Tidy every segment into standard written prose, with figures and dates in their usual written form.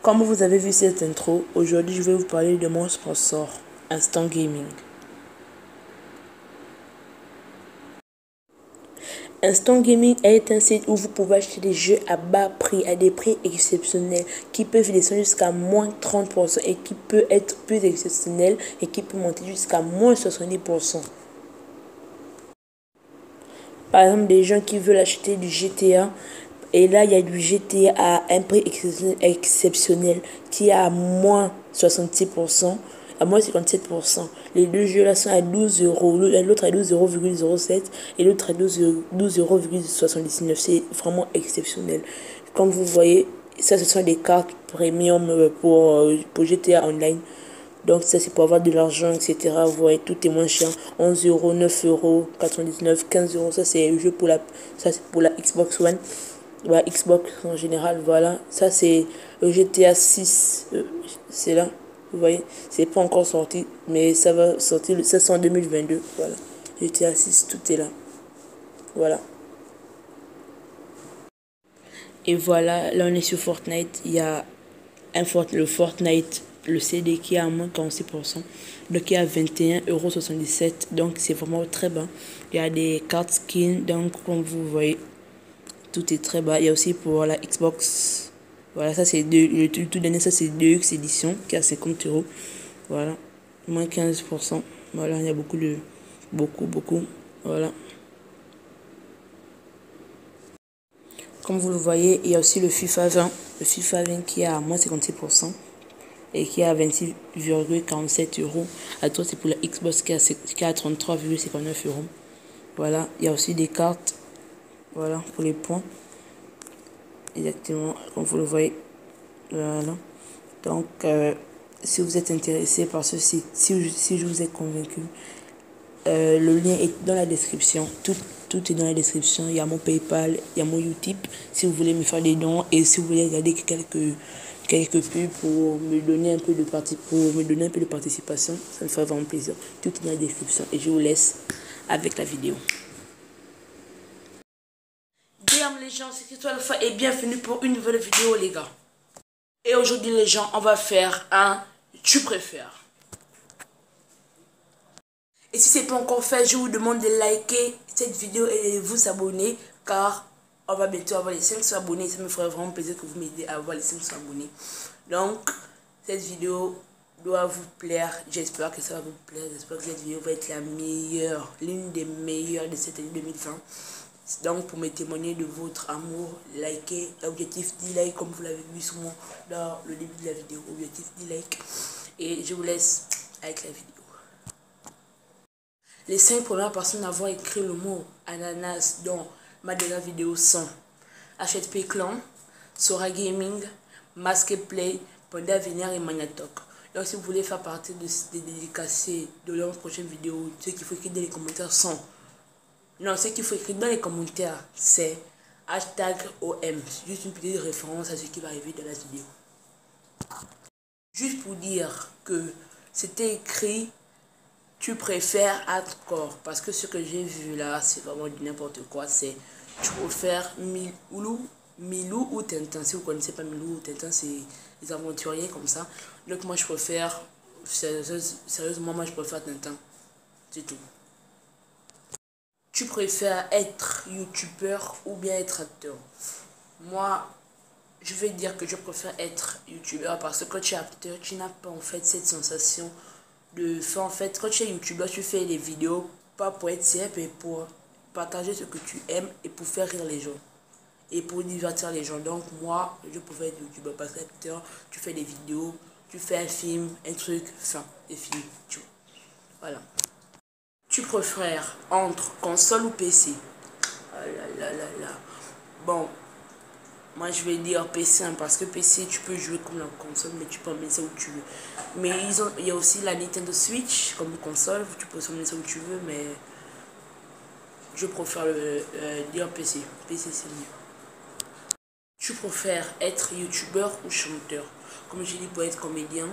Comme vous avez vu cette intro, aujourd'hui je vais vous parler de mon sponsor, Instant Gaming. Instant Gaming est un site où vous pouvez acheter des jeux à bas prix, à des prix exceptionnels, qui peuvent descendre jusqu'à moins 30% et qui peut être plus exceptionnel et qui peut monter jusqu'à moins 70%. Par exemple, des gens qui veulent acheter du GTA, et là il y a du GTA à un prix exceptionnel qui est à moins 66%, à moins 57%. Les deux jeux là sont à 12 euros, l'autre à 12,07 € et l'autre à 12,79 €. C'est vraiment exceptionnel. Comme vous voyez, ça ce sont des cartes premium pour GTA Online. Donc ça c'est pour avoir de l'argent, etc. Vous voyez, tout est moins cher. 11 euros, 9 euros, 99, 15 euros. Ça c'est le jeu pour ça c'est pour la Xbox One. La Xbox en général, voilà. Ça c'est le GTA 6. C'est là. Vous voyez, c'est pas encore sorti, mais ça va sortir le 7 en 2022. Voilà. GTA 6, tout est là. Voilà. Et voilà, là on est sur Fortnite. Il y a le Fortnite, le CD qui est à moins 46%, donc qui est à 21,77 €, donc c'est vraiment très bas. Il y a des cartes skins, donc comme vous voyez, tout est très bas. Il y a aussi pour la Xbox, voilà, ça c'est le tout dernier, ça c'est Deluxe Edition qui est à 50 €, voilà, moins 15%, voilà, il y a beaucoup, voilà. Comme vous le voyez, il y a aussi le FIFA 20 qui est à moins 56%. Et qui est à 26,47 €. À toi, c'est pour la Xbox qui est à 33,59 €. Voilà, il y a aussi des cartes, voilà, pour les points. Exactement, comme vous le voyez. Voilà. Donc, si vous êtes intéressé par ce site, si je vous ai convaincu, le lien est dans la description. Tout est dans la description. Il y a mon PayPal, il y a mon Utip. Si vous voulez me faire des dons et si vous voulez regarder quelques pubs pour me donner un peu de participation, ça me ferait vraiment plaisir. Tout est dans la description et je vous laisse avec la vidéo. Bien les gens, c'est Christophe Alpha et bienvenue pour une nouvelle vidéo les gars. Et aujourd'hui les gens, on va faire un tu préfères. Et si ce n'est pas encore fait, je vous demande de liker cette vidéo et de vous abonner car on va bientôt avoir les 500 abonnés. Ça me ferait vraiment plaisir que vous m'aidiez à avoir les 500 abonnés. Donc, cette vidéo doit vous plaire. J'espère que ça va vous plaire. J'espère que cette vidéo va être la meilleure, l'une des meilleures de cette année 2020. Donc, pour me témoigner de votre amour, likez. L'objectif 10 likes, comme vous l'avez vu sûrement dans le début de la vidéo. Objectif 10 likes. Et je vous laisse avec la vidéo. Les 5 premières personnes à avoir écrit le mot ananas dans ma dernière vidéo sont HTP Clan, Sora Gaming, Masqueplay, Panda Vénère et Magnatok. Donc si vous voulez faire partie des dédicacés de leur prochaine vidéo, ce qu'il faut écrire dans les commentaires sont... Non, ce qu'il faut écrire dans les commentaires, c'est hashtag OM. Juste une petite référence à ce qui va arriver dans la vidéo. Juste pour dire que c'était écrit... Tu préfères hardcore parce que ce que j'ai vu là, c'est vraiment du n'importe quoi. C'est tu préfères Milou ou Tintin. Si vous connaissez pas Milou ou Tintin, c'est des aventuriers comme ça. Donc moi je préfère, sérieusement moi je préfère Tintin. C'est tout. Tu préfères être youtubeur ou bien être acteur? Moi, je vais dire que je préfère être youtubeur parce que quand tu es acteur, tu n'as pas en fait cette sensation de faire en fait, quand tu es youtubeur, tu fais des vidéos pas pour être simple mais pour partager ce que tu aimes et pour faire rire les gens et pour divertir les gens. Donc moi je préfère être youtubeur parce que acteur, tu fais des vidéos, tu fais un film, un truc, enfin des films, tu vois. Voilà. Tu préfères entre console ou PC? Ah là là là là. Bon, moi je vais dire PC hein, parce que PC tu peux jouer comme la console mais tu peux emmener ça où tu veux. Mais il y a aussi la Nintendo Switch comme console, tu peux emmener ça où tu veux mais je préfère dire PC. PC c'est mieux. Tu préfères être youtubeur ou chanteur? Comme je dis pour être comédien,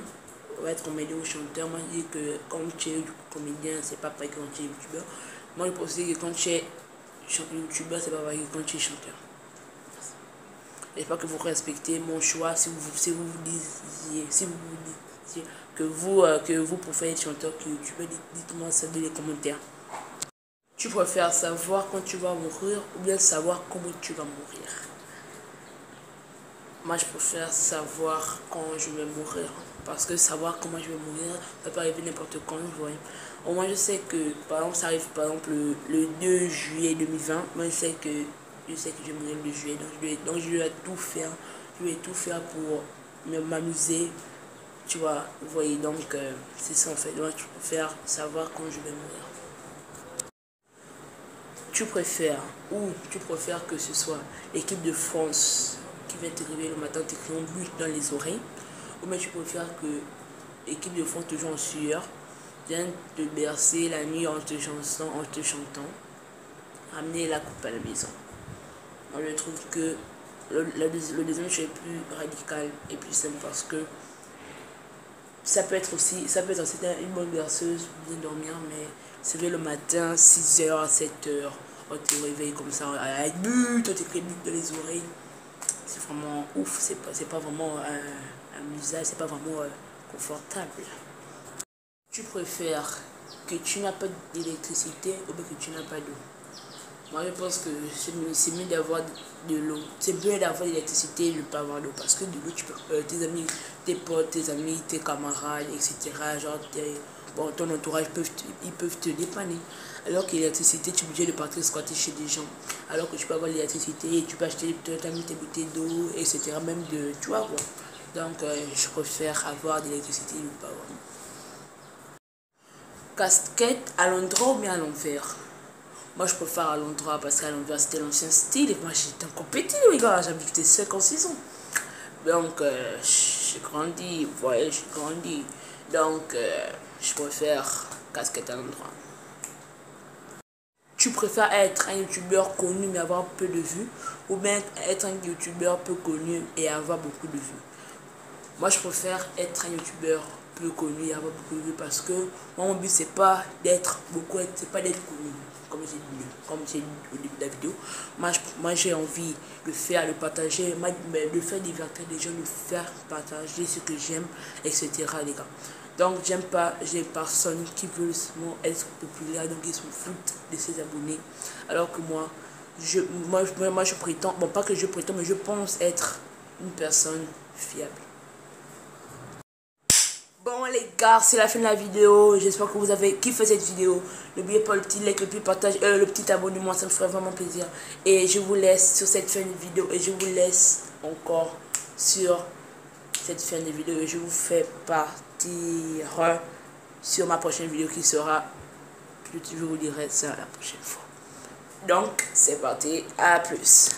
ou chanteur, moi je dis que quand tu es comédien c'est pas pareil que quand tu es youtubeur. Moi je pense que quand tu es youtubeur c'est pas pareil que quand tu es chanteur. J'espère que vous respectez mon choix. Si vous disiez que vous préférez être chanteur que youtubeur, dites-moi ça dans les commentaires. Tu préfères savoir quand tu vas mourir ou bien savoir comment tu vas mourir? Moi, je préfère savoir quand je vais mourir. Parce que savoir comment je vais mourir, ça peut arriver n'importe quand. Au moins, je sais que, par exemple, ça arrive par exemple le 2 juillet 2020. Moi, je sais que je vais mourir le 2 juillet. Donc, je vais tout faire. Je vais tout faire pour m'amuser. Tu vois, vous voyez, donc, c'est ça en fait. Moi, je préfère savoir quand je vais mourir. Tu préfères que ce soit l'équipe de France qui vient te réveiller le matin, te criant but dans les oreilles, ou bien tu préfères que l'équipe de France, toujours en sueur, vienne te bercer la nuit en te chantant, amener la coupe à la maison. Moi, je trouve que le deuxième choix est plus radical et plus simple parce que ça peut être aussi une bonne berceuse pour bien dormir, mais c'est le matin, 6h, 7h, on te réveille comme ça, avec but, on t'écrit but dans les oreilles. C'est vraiment ouf, c'est pas vraiment un usage, c'est pas vraiment confortable. Tu préfères que tu n'as pas d'électricité ou bien que tu n'as pas d'eau? Moi, je pense que c'est mieux d'avoir de l'eau. C'est mieux d'avoir de l'électricité et de ne pas avoir d'eau. Parce que de l'eau, tu peux, tes amis, tes potes, tes amis, tes camarades, etc. Genre, ton entourage, ils peuvent te dépanner. Alors que l'électricité, tu es obligé de partir squatter chez des gens. Alors que tu peux avoir l'électricité et tu peux acheter tes bouteilles d'eau, etc. Même de, tu vois quoi. Donc, je préfère avoir de l'électricité et ne pas avoir. Casquette à l'endroit ou bien à l'envers? Moi, je préfère à l'endroit parce qu'à l'envers, c'était l'ancien style. Et moi, j'étais en compétition, les gars. J'habitais 56 ans. Donc, j'ai grandi. Vous voyez, j'ai grandi. Donc, je préfère casquette à l'endroit. Tu préfères être un youtubeur connu mais avoir peu de vues ou bien être un youtubeur peu connu et avoir beaucoup de vues? Moi, je préfère être un youtubeur peu connu et avoir beaucoup de vues parce que moi, mon but, c'est pas d'être connu, comme j'ai dit au début de la vidéo. Moi j'ai envie de faire, de partager, de faire divertir les gens, de faire partager ce que j'aime, etc. les gars. Donc, j'aime pas, j'ai personne qui veut seulement être populaire, donc ils se foutent de ses abonnés. Alors que moi, je prétends, bon, pas que je prétends, mais je pense être une personne fiable. Bon les gars, c'est la fin de la vidéo. J'espère que vous avez kiffé cette vidéo. N'oubliez pas le petit like, le petit partage, le petit abonnement, ça me ferait vraiment plaisir. Et je vous laisse sur cette fin de vidéo. Et je vous laisse encore sur cette fin de vidéo. Et je vous fais partir sur ma prochaine vidéo qui sera, je vous dirai ça la prochaine fois. Donc c'est parti, à plus.